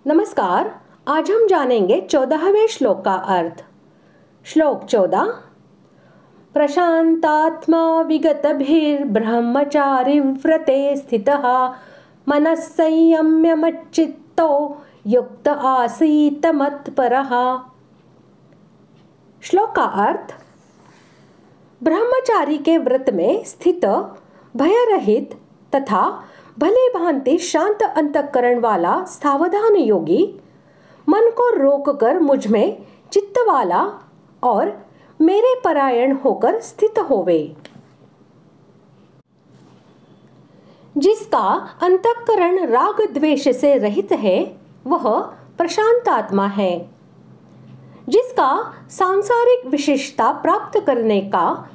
नमस्कार। आज हम जानेंगे 14वें श्लोक का अर्थ। श्लोक 14। प्रशांतात्मा विगतभिर्ब्रह्मचारी व्रते स्थितः मनः संयम्य मच्चित्तो युक्त आसीत मत्परः। श्लोक का अर्थ, ब्रह्मचारी के व्रत में स्थित, भय रहित तथा भली भांति शांत अंतःकरण वाला सावधान योगी मन को रोककर मुझ में चित्त वाला और मेरे परायण होकर स्थित होवे। जिसका अंतःकरण राग द्वेष से रहित है वह प्रशांत आत्मा है। जिसका सांसारिक विशेषता प्राप्त करने का,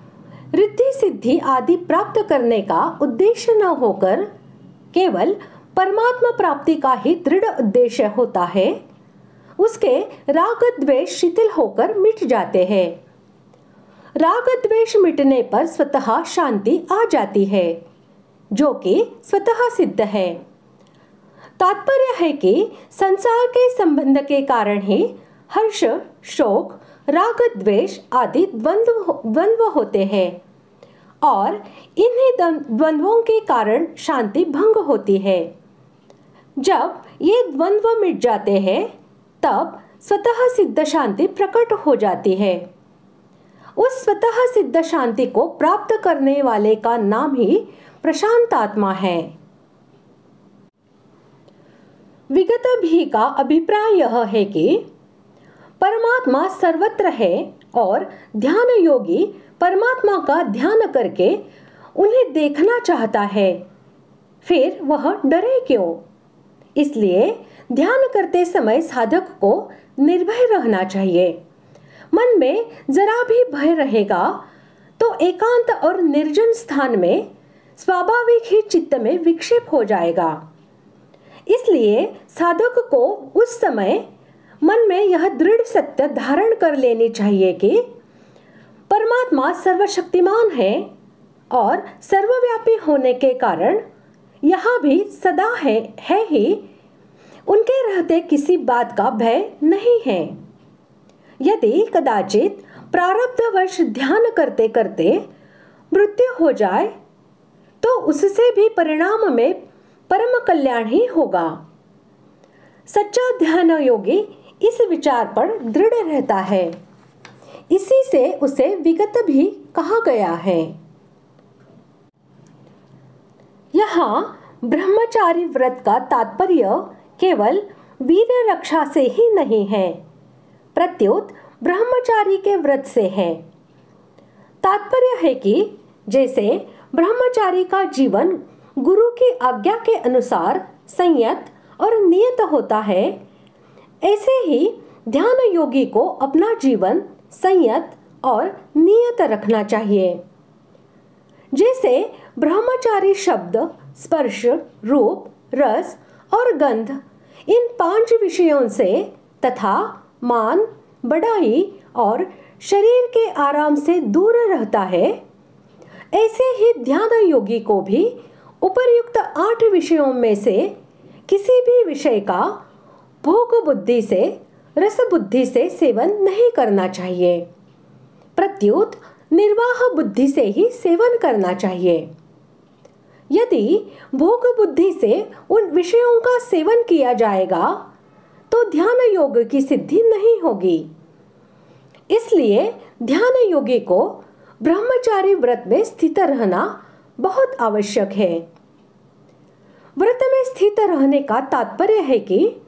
रिद्धि सिद्धि आदि प्राप्त करने का उद्देश्य न होकर केवल परमात्मा प्राप्ति का ही दृढ़ उद्देश्य होता है, उसके राग द्वेष शिथिल होकर मिट जाते हैं। राग द्वेष मिटने पर स्वतः शांति आ जाती है, जो कि स्वतः सिद्ध है। तात्पर्य है कि संसार के संबंध के कारण ही हर्ष, शोक, राग द्वेष आदि द्वंद्व होते हैं और इन्हीं द्वंद्वों के कारण शांति भंग होती है। जब ये द्वंद्व मिट जाते हैं तब स्वतः सिद्ध शांति प्रकट हो जाती है। उस स्वतः सिद्ध शांति को प्राप्त करने वाले का नाम ही प्रशांत आत्मा है। विगत भी का अभिप्राय यह है कि परमात्मा सर्वत्र है और ध्यान योगी परमात्मा का ध्यान करके उन्हें देखना चाहता है, फिर वह डरे क्यों? इसलिए ध्यान करते समय साधक को निर्भय रहना चाहिए। मन में जरा भी भय रहेगा तो एकांत और निर्जन स्थान में स्वाभाविक ही चित्त में विक्षेप हो जाएगा। इसलिए साधक को उस समय मन में यह दृढ़ सत्य धारण कर लेनी चाहिए कि परमात्मा सर्वशक्तिमान है और सर्वव्यापी होने के कारण यहाँ भी सदा है ही, उनके रहते किसी बात का भय नहीं है। यदि कदाचित प्रारब्धवश ध्यान करते करते मृत्यु हो जाए तो उससे भी परिणाम में परम कल्याण ही होगा। सच्चा ध्यान योगी इस विचार पर दृढ़ रहता है, इसी से उसे विगत भी कहा गया है। यहाँ ब्रह्मचारी व्रत का तात्पर्य केवल वीर रक्षा से ही नहीं है, प्रत्युत ब्रह्मचारी के व्रत से है। तात्पर्य है कि जैसे ब्रह्मचारी का जीवन गुरु की आज्ञा के अनुसार संयत और नियत होता है, ऐसे ही ध्यान योगी को अपना जीवन संयत और नियत रखना चाहिए। जैसे ब्रह्मचारी शब्द, स्पर्श, रूप, रस और गंध इन 5 विषयों से तथा मान, बढ़ाई और शरीर के आराम से दूर रहता है, ऐसे ही ध्यान योगी को भी उपर्युक्त 8 विषयों में से किसी भी विषय का भोग बुद्धि से, रस बुद्धि से सेवन नहीं करना चाहिए, प्रत्युत निर्वाह बुद्धि से ही सेवन करना चाहिए। यदि भोग बुद्धि से उन विषयों का सेवन किया जाएगा तो ध्यान योग की सिद्धि नहीं होगी। इसलिए ध्यान योगी को ब्रह्मचारी व्रत में स्थित रहना बहुत आवश्यक है। व्रत में स्थित रहने का तात्पर्य है कि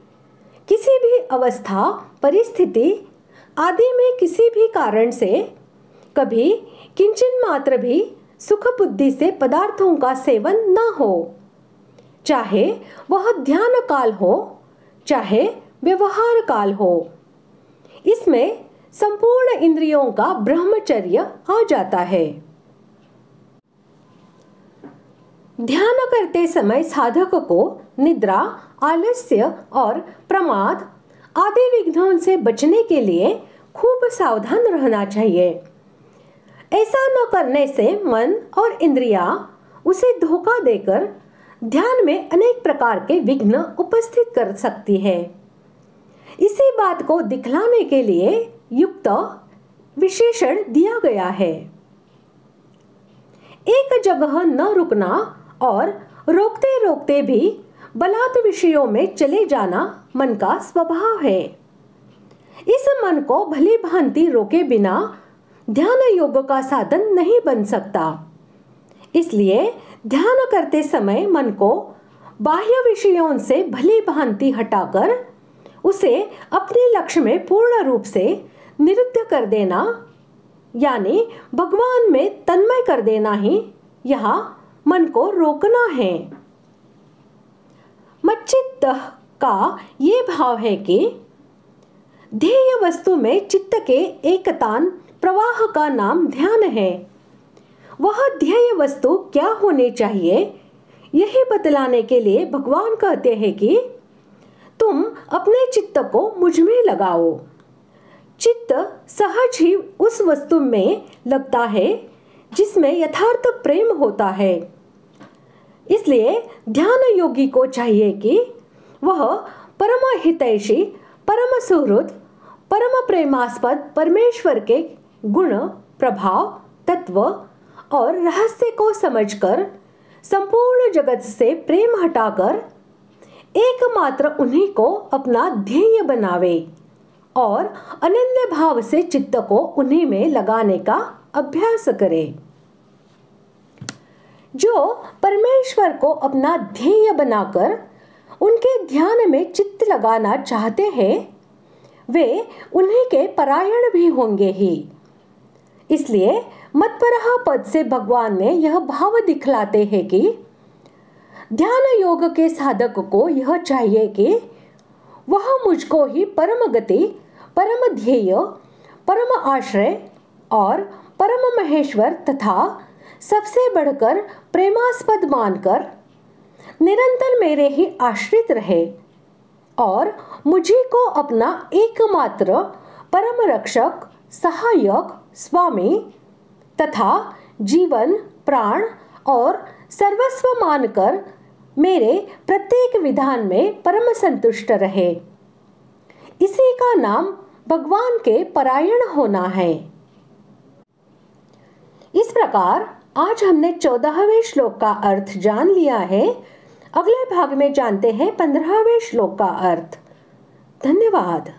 किसी भी अवस्था, परिस्थिति आदि में किसी भी कारण से कभी किंचन मात्र भी सुख बुद्धि से पदार्थों का सेवन न हो, चाहे वह ध्यान काल हो चाहे व्यवहार काल हो। इसमें संपूर्ण इंद्रियों का ब्रह्मचर्य आ जाता है। ध्यान करते समय साधक को निद्रा, आलस्य और प्रमाद आदि विघ्नों से बचने के लिए खूब सावधान रहना चाहिए। ऐसा न करने से मन और इंद्रियां उसे धोखा देकर ध्यान में अनेक प्रकार के विघ्न उपस्थित कर सकती है। इसी बात को दिखलाने के लिए युक्त विशेषण दिया गया है। एक जगह न रुकना और रोकते रोकते भी बलात् विषयों में चले जाना मन का स्वभाव है। इस मन को भली भांति रोके बिना ध्यान योग का साधन नहीं बन सकता। इसलिए ध्यान करते समय मन को बाह्य विषयों से भली भांति हटाकर उसे अपने लक्ष्य में पूर्ण रूप से निरुद्ध कर देना, यानी भगवान में तन्मय कर देना ही यहाँ मन को रोकना है। मच्चित्त का ये भाव है कि ध्येय वस्तु में चित्त के एकतान प्रवाह का नाम ध्यान है। वह ध्येय वस्तु क्या होनी चाहिए यही बतलाने के लिए भगवान कहते हैं कि तुम अपने चित्त को मुझ में लगाओ। चित्त सहज ही उस वस्तु में लगता है जिसमें यथार्थ प्रेम होता है। इसलिए ध्यान योगी को चाहिए कि वह परम हितैषी, परम सुहृद, परम प्रेमास्पद परमेश्वर के गुण, प्रभाव, तत्व और रहस्य को समझकर संपूर्ण जगत से प्रेम हटाकर एकमात्र उन्हीं को अपना ध्येय बनावे और अनन्य भाव से चित्त को उन्हीं में लगाने का अभ्यास करे। जो परमेश्वर को अपना ध्येय बनाकर उनके ध्यान में चित्त लगाना चाहते हैं वे उन्हीं के परायण भी होंगे ही। इसलिए मत्परः पद से भगवान ने यह भाव दिखलाते हैं कि ध्यान योग के साधक को यह चाहिए कि वह मुझको ही परम गति, परम ध्येय, परम आश्रय और परम महेश्वर तथा सबसे बढ़कर प्रेमास्पद मानकर निरंतर मेरे ही आश्रित रहे और मुझे को अपना एकमात्र परम रक्षक, सहायक, स्वामी तथा जीवन, प्राण और सर्वस्व मानकर मेरे प्रत्येक विधान में परम संतुष्ट रहे। इसी का नाम भगवान के परायण होना है। इस प्रकार आज हमने 14वें श्लोक का अर्थ जान लिया है। अगले भाग में जानते हैं 15वें श्लोक का अर्थ। धन्यवाद।